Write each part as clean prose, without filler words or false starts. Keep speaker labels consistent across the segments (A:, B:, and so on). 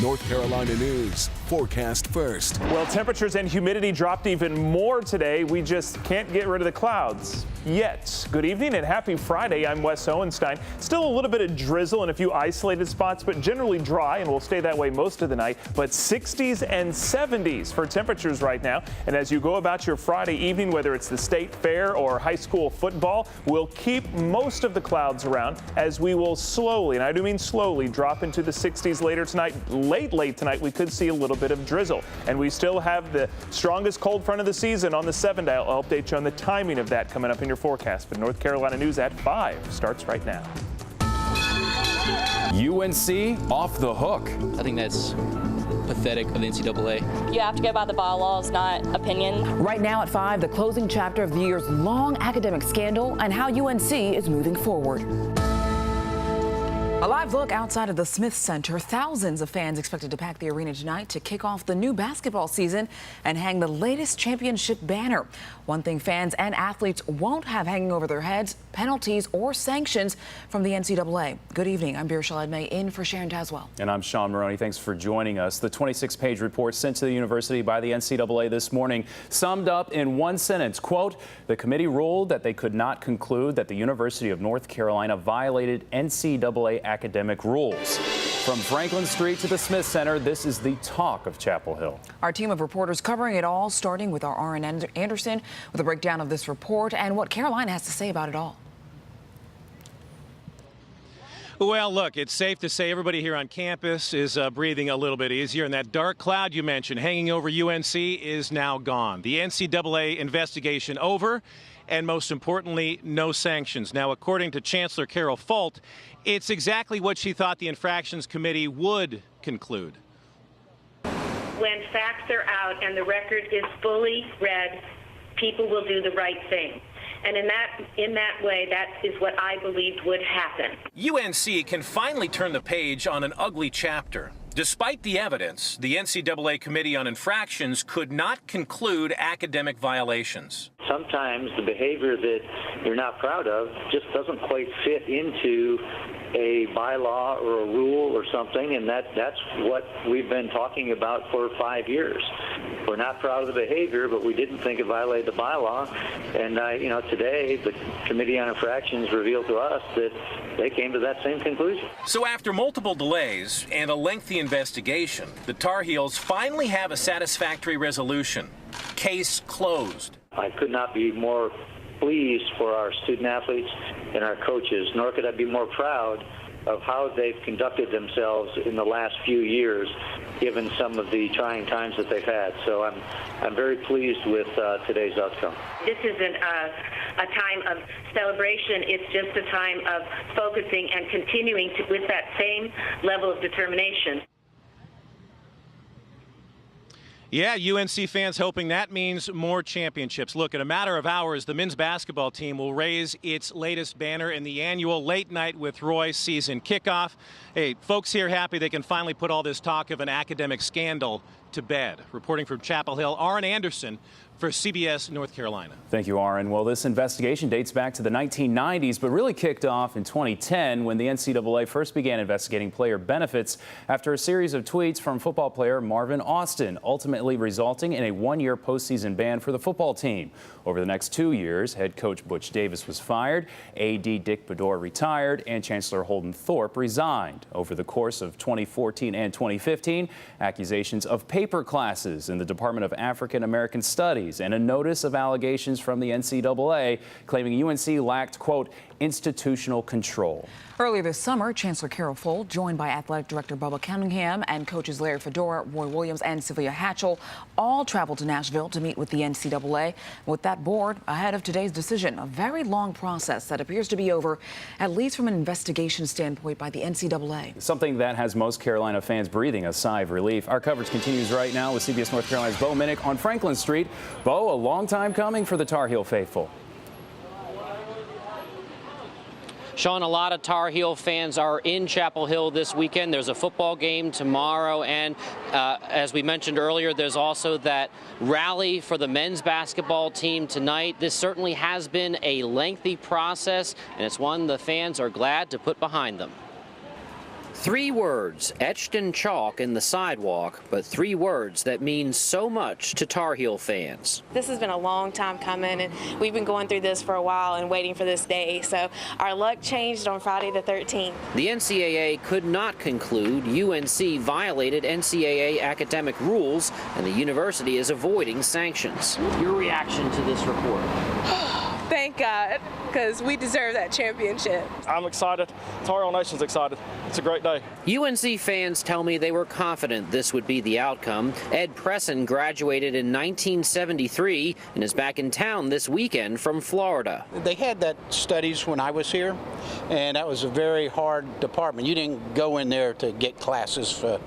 A: North Carolina news, forecast first.
B: Well, temperatures and humidity dropped even more today. We just can't get rid of the clouds yet. Good evening and happy Friday. I'm Wes Hohenstein. Still a little bit of drizzle in a few isolated spots, but generally dry and will stay that way most of the night. But 60s and 70s for temperatures right now. And as you go about your Friday evening, whether it's the state fair or high school football, we'll keep most of the clouds around as we will slowly, and I do mean slowly, drop into the 60s later tonight. Late tonight, we could see a little bit of drizzle. And we still have the strongest cold front of the season on the 7 dial. I'll update you on the timing of that coming up in your forecast. But North Carolina news at 5 starts right now.
C: UNC off the hook.
D: I think that's pathetic of the NCAA.
E: You have to go by the bylaws, not opinion.
F: Right now at 5, the closing chapter of the year's long academic scandal and how UNC is moving forward. A live look outside of the Smith Center. Thousands of fans expected to pack the arena tonight to kick off the new basketball season and hang the latest championship banner. One thing fans and athletes won't have hanging over their heads, penalties or sanctions from the NCAA. Good evening. I'm Birshal Edmay in for Sharon Tazwell.
C: And I'm Sean Maroney. Thanks for joining us. The 26-page report sent to the university by the NCAA this morning summed up in one sentence, quote, the committee ruled that they could not conclude that the University of North Carolina violated NCAA academic rules. From Franklin Street to the Smith Center, this is the talk of Chapel Hill.
F: Our team of reporters covering it all, starting with our Aaron Anderson with a breakdown of this report and what Carolina has to say about it all.
G: Well, look, it's safe to say everybody here on campus is breathing a little bit easier, and that dark cloud you mentioned hanging over UNC is now gone. The NCAA investigation over, and most importantly, no sanctions. Now, according to Chancellor Carol Folt, it's exactly what she thought the infractions committee would conclude.
H: When facts are out and the record is fully read, people will do the right thing. And in that way, that is what I believed would happen.
G: UNC can finally turn the page on an ugly chapter. Despite the evidence, the NCAA Committee on Infractions could not conclude academic violations.
I: Sometimes the behavior that you're not proud of just doesn't quite fit into a bylaw or a rule or something, and that's what we've been talking about for 5 years. We're not proud of the behavior, but we didn't think it violated the bylaw. And today the Committee on Infractions revealed to us that they came to that same conclusion.
G: So after multiple delays and a lengthy investigation, the Tar Heels finally have a satisfactory resolution. Case closed.
I: I could not be more pleased for our student athletes and our coaches, nor could I be more proud of how they've conducted themselves in the last few years, given some of the trying times that they've had. So I'm very pleased with today's outcome.
H: This isn't a time of celebration. It's just a time of focusing and continuing with that same level of determination.
G: Yeah, UNC fans hoping that means more championships. Look, in a matter of hours, the men's basketball team will raise its latest banner in the annual Late Night with Roy season kickoff. Hey, folks here happy they can finally put all this talk of an academic scandal to bed. Reporting from Chapel Hill, Aaron Anderson for CBS North Carolina.
C: Thank you, Aaron. Well, this investigation dates back to the 1990s, but really kicked off in 2010 when the NCAA first began investigating player benefits after a series of tweets from football player Marvin Austin, ultimately resulting in a one-year postseason ban for the football team. Over the next 2 years, head coach Butch Davis was fired, AD Dick Bedore retired, and Chancellor Holden Thorpe resigned. Over the course of 2014 and 2015, accusations of paper classes in the Department of African American Studies and a notice of allegations from the NCAA claiming UNC lacked, quote, institutional control.
F: Earlier this summer, Chancellor Carol Folt, joined by Athletic Director Bubba Cunningham and coaches Larry Fedora, Roy Williams, and Sylvia Hatchell, all traveled to Nashville to meet with the NCAA. With that board ahead of today's decision, a very long process that appears to be over, at least from an investigation standpoint by the NCAA.
C: Something that has most Carolina fans breathing a sigh of relief. Our coverage continues right now with CBS North Carolina's Bo Minnick on Franklin Street. Bo, a long time coming for the Tar Heel faithful.
D: Sean, a lot of Tar Heel fans are in Chapel Hill this weekend. There's a football game tomorrow, and as we mentioned earlier, there's also that rally for the men's basketball team tonight. This certainly has been a lengthy process, and it's one the fans are glad to put behind them. 3 words etched in chalk in the sidewalk, but 3 words that mean so much to Tar Heel fans.
J: This has been a long time coming, and we've been going through this for a while and waiting for this day. So our luck changed on Friday the 13th.
D: The NCAA could not conclude UNC violated NCAA academic rules, and the university is avoiding sanctions. Your reaction to this report?
J: Thank God, because we deserve that championship.
K: I'm excited. Tar Heel Nation's excited. It's a great day.
D: UNC fans tell me they were confident this would be the outcome. Ed Presson graduated in 1973 and is back in town this weekend from Florida.
L: They had that studies when I was here, and that was a very hard department. You didn't go in there to get classes for,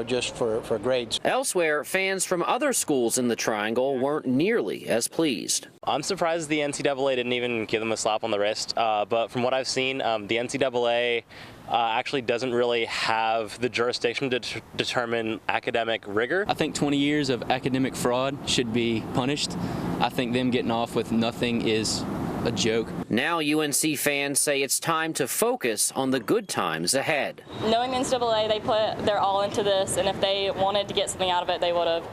L: just for grades.
D: Elsewhere, fans from other schools in the Triangle weren't nearly as pleased.
M: I'm surprised the NCAA didn't even give them a slap on the wrist, but from what I've seen, the NCAA actually doesn't really have the jurisdiction to determine academic rigor.
N: I think 20 years of academic fraud should be punished. I think them getting off with nothing is a joke.
D: Now UNC fans say it's time to focus on the good times ahead.
E: Knowing the NCAA, they put their all into this, and if they wanted to get something out of it, they would have.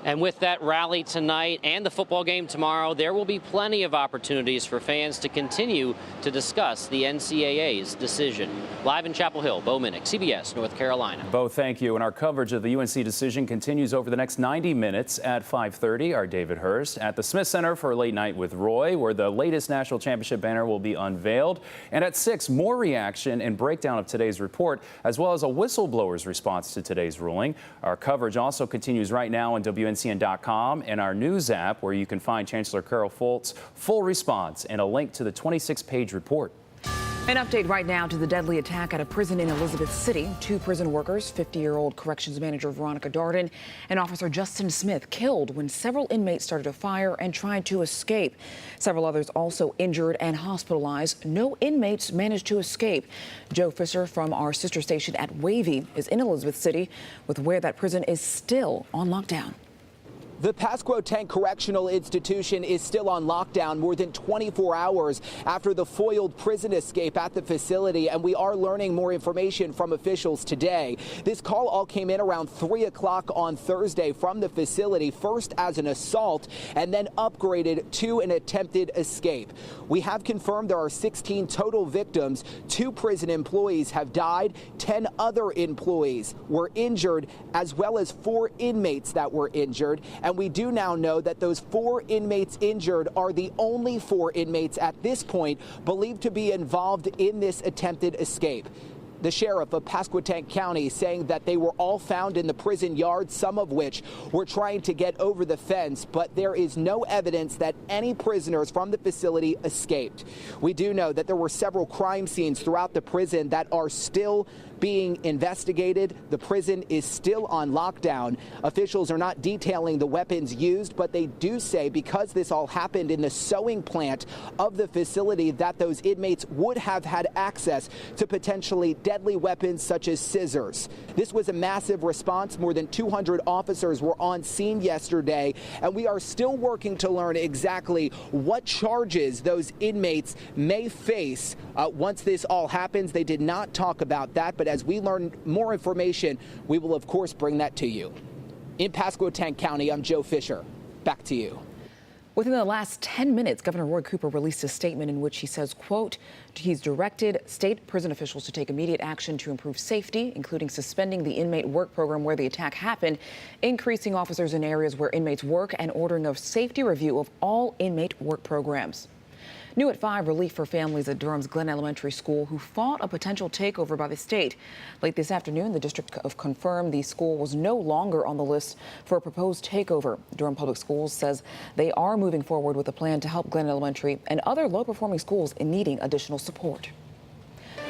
D: And with that rally tonight and the football game tomorrow, there will be plenty of opportunities for fans to continue to discuss the NCAA's decision. Live in Chapel Hill, Bo Minnick, CBS, North Carolina.
C: Bo, thank you. And our coverage of the UNC decision continues over the next 90 minutes. At 5:30, our David Hurst at the Smith Center for Late Night with Roy, where the latest national championship banner will be unveiled. And at 6, more reaction and breakdown of today's report, as well as a whistleblower's response to today's ruling. Our coverage also continues right now on WNCN.com and our news app, where you can find Chancellor Carol Folt's full response and a link to the 26-page report.
F: An update right now to the deadly attack at a prison in Elizabeth City. 2 prison workers, 50-year-old corrections manager Veronica Darden and Officer Justin Smith, killed when several inmates started a fire and tried to escape. Several others also injured and hospitalized. No inmates managed to escape. Joe Fisher from our sister station at Wavy is in Elizabeth City, with where that prison is still on lockdown.
O: The Pasquotank Correctional Institution is still on lockdown more than 24 hours after the foiled prison escape at the facility, and we are learning more information from officials today. This call all came in around 3 o'clock on Thursday from the facility, first as an assault and then upgraded to an attempted escape. We have confirmed there are 16 total victims. 2 prison employees have died. 10 other employees were injured, as well as 4 inmates that were injured. And we do now know that those 4 inmates injured are the only 4 inmates at this point believed to be involved in this attempted escape. The sheriff of Pasquotank County saying that they were all found in the prison yard, some of which were trying to get over the fence, but there is no evidence that any prisoners from the facility escaped. We do know that there were several crime scenes throughout the prison that are still being investigated. The prison is still on lockdown. Officials are not detailing the weapons used, but they do say because this all happened in the sewing plant of the facility that those inmates would have had access to potentially deadly weapons such as scissors. This was a massive response. More than 200 officers were on scene yesterday, and we are still working to learn exactly what charges those inmates may face once this all happens. They did not talk about that, but as we learn more information, we will of course bring that to you. In Pasquotank County, I'm Joe Fisher. Back to you.
F: Within the last 10 minutes, Governor Roy Cooper released a statement in which he says, quote, he's directed state prison officials to take immediate action to improve safety, including suspending the inmate work program where the attack happened, increasing officers in areas where inmates work, and ordering a safety review of all inmate work programs. New at 5, relief for families at Durham's Glen Elementary School who fought a potential takeover by the state. Late this afternoon, the district confirmed the school was no longer on the list for a proposed takeover. Durham Public Schools says they are moving forward with a plan to help Glen Elementary and other low-performing schools in needing additional support.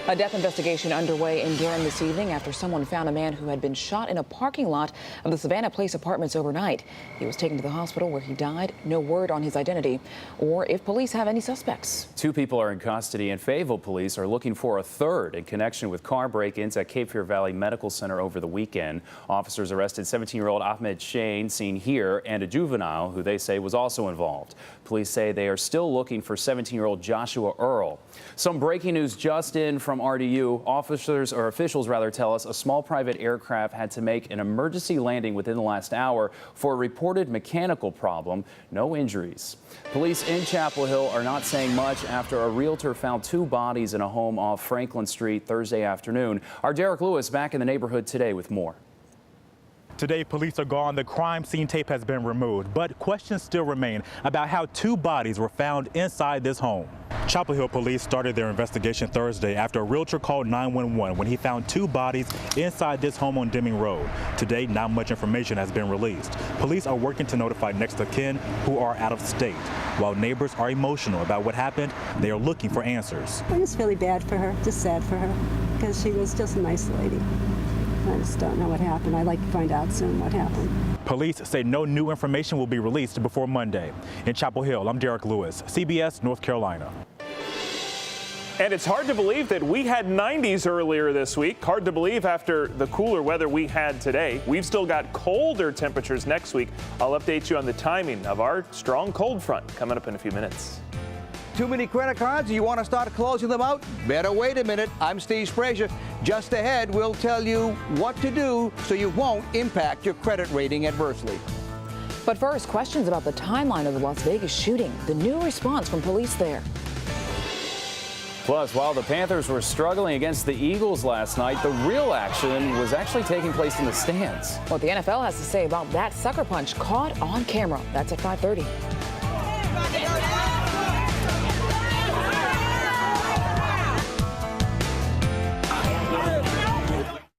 F: A death investigation underway in Durham this evening after someone found a man who had been shot in a parking lot of the Savannah Place apartments overnight. He was taken to the hospital where he died. No word on his identity or if police have any suspects.
C: 2 people are in custody, and Fayetteville police are looking for a third in connection with car break-ins at Cape Fear Valley Medical Center over the weekend. Officers arrested 17-year-old Ahmed Shane, seen here, and a juvenile who they say was also involved. Police say they are still looking for 17-year-old Joshua Earl. Some breaking news just in from RDU. Officials tell us a small private aircraft had to make an emergency landing within the last hour for a reported mechanical problem. No injuries. Police in Chapel Hill are not saying much after a realtor found 2 bodies in a home off Franklin Street Thursday afternoon. Our Derek Lewis back in the neighborhood today with more.
P: Today, police are gone. The crime scene tape has been removed, but questions still remain about how 2 bodies were found inside this home. Chapel Hill police started their investigation Thursday after a realtor called 911 when he found 2 bodies inside this home on Deming Road. Today, not much information has been released. Police are working to notify next of kin who are out of state. While neighbors are emotional about what happened, they are looking for answers.
Q: It was really bad for her, just sad for her, because she was just a nice lady. I just don't know what happened. I'd like to find out soon what happened.
P: Police say no new information will be released before Monday. In Chapel Hill, I'm Derek Lewis, CBS, North Carolina.
B: And it's hard to believe that we had 90s earlier this week. Hard to believe after the cooler weather we had today. We've still got colder temperatures next week. I'll update you on the timing of our strong cold front coming up in a few minutes.
R: Too many credit cards? You want to start closing them out? Better wait a minute. I'm Steve Frazier. Just ahead, we'll tell you what to do so you won't impact your credit rating adversely.
F: But first, questions about the timeline of the Las Vegas shooting. The new response from police there.
C: Plus, while the Panthers were struggling against the Eagles last night, the real action was actually taking place in the stands.
F: What the NFL has to say about that sucker punch caught on camera. That's at 5:30.